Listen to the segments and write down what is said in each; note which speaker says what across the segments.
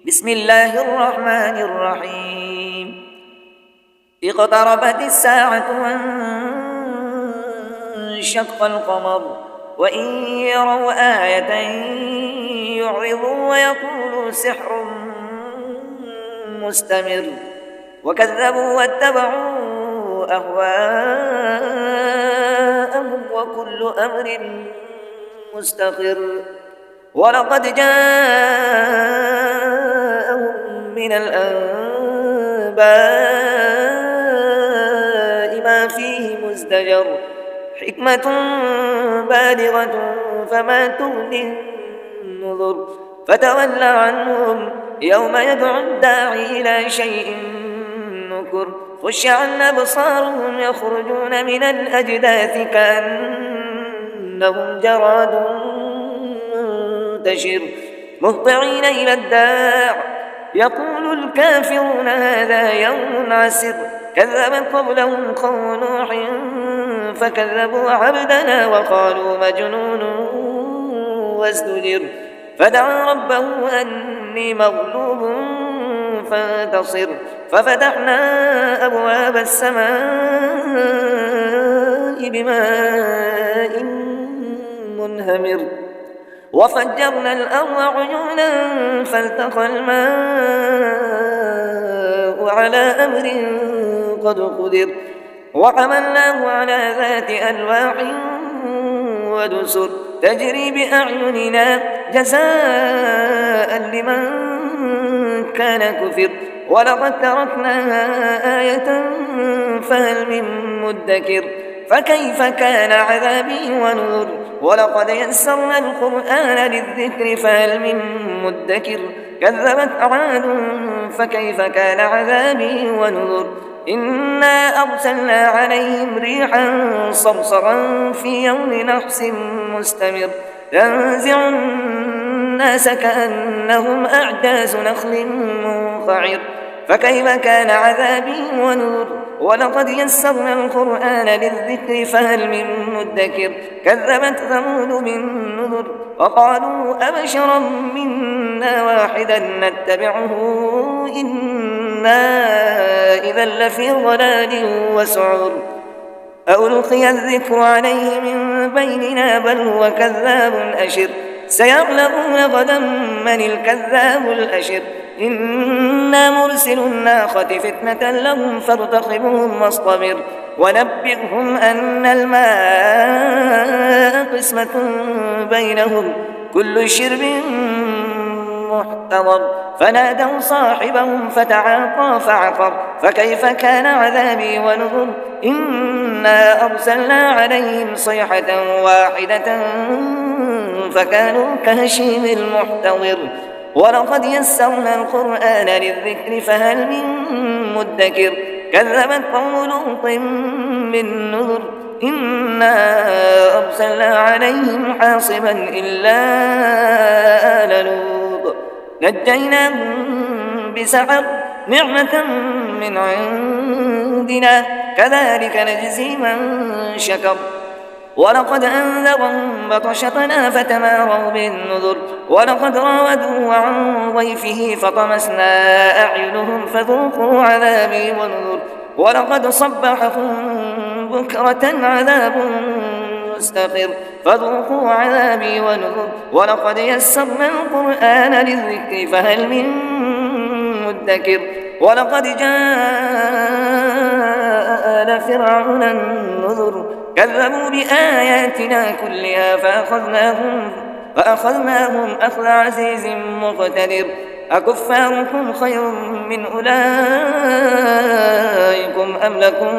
Speaker 1: بسم الله الرحمن الرحيم اقتربت الساعة وانشق القمر وإن يروا آية يعرضوا ويقولوا سحر مستمر وكذبوا واتبعوا أهواءهم وكل أمر مستقر ولقد جاءهم من الأنباء ما فيه مزدجر حكمة بالغة فما تغني النذر فتول عنهم يوم يدعو الداعي إلى شيء نكر خش عن أبصارهم يخرجون من الأجداث كأنهم جراد منتشر مهطعين إلى الداع يقول الكافرون هذا يوم عسر كذبت قبلهم قوم نوح فكذبوا عبدنا وقالوا مجنون وازدجر فدعا ربه أني مغلوب فانتصر ففتحنا أبواب السماء بماء منهمر وفجرنا الأرض عيونا فالتقى الماء على أمر قد قدر وحملناه على ذات ألواح ودسر تجري بأعيننا جزاء لمن كان كفر ولقد تركناها آية فهل من مدكر فكيف كان عذابي ونذر ولقد يسرنا القرآن للذكر فهل من مدكر كذبت عاد فكيف كان عذابي ونذر إنا أرسلنا عليهم ريحا صرصرا في يوم نحس مستمر تنزع الناس كأنهم أعجاز نخل منقعر فكيف كان عذابي ونذر ولقد يسرنا القرآن للذكر فهل من مدكر كذبت ثمود بالنذر وقالوا أبشرا منا واحدا نتبعه إنا إذا لفي ضلال وسعر ألقي الذكر عليه من بيننا بل هو كذاب أشر سيعلمون غدا من الكذاب الأشر إنا مرسل الناقة فتنة لهم فارتقبهم واصطبر ونبئهم أن الماء قسمة بينهم كل شرب محتضر فنادوا صاحبهم فتعاطى فعقر فكيف كان عذابي ونذر إنا أرسلنا عليهم صيحة واحدة فكانوا كهشيم المحتضر ولقد يسرنا القرآن للذكر فهل من مدكر كذبت قوم لوط بالنذر إنا أرسلنا عليهم حاصبا إلا آل لوط نجيناهم بسحر نعمة من عندنا كذلك نجزي من شكر ولقد أنذرهم بطشتنا فتماروا بالنذر ولقد راودوه عن ضيفه فطمسنا أعينهم فذوقوا عذابي ونذر ولقد صبحهم بكرة عذاب مستقر فذوقوا عذابي ونذر ولقد يسرنا القرآن للذكر فهل من مدكر وولقد جاء آل فرعون النذر كذبوا بآياتنا كلها فأخذناهم أخذ عزيز مقتدر أكفاركم خير من أولئكم أم لكم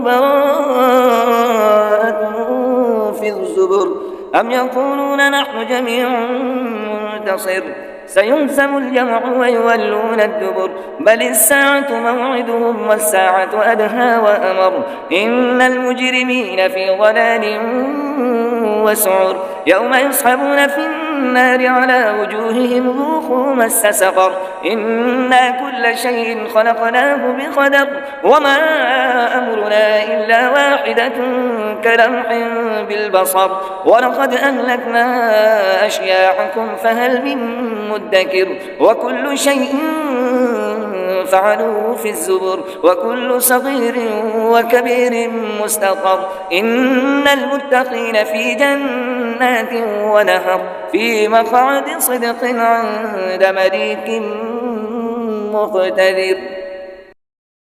Speaker 1: براءة في الزبر أم يقولون نحن جميع منتصر سيهزم الجمع ويولون الدبر بل الساعة موعدهم والساعة أدهى وأمر إن المجرمين في ضلال وسعر يوم يسحبون في النار على وجوههم ذوقوا مس سقر إنا كل شيء خلقناه بقدر وما أمرنا إلا واحدة كلمح بالبصر ولقد أهلكنا أشياعكم فهل من مدكر وكل شيء فعلوه في الزبر وكل صغير وكبير مستقر إن المتقين في جنات ونهر في مقعد صدق عند مليك مقتدر.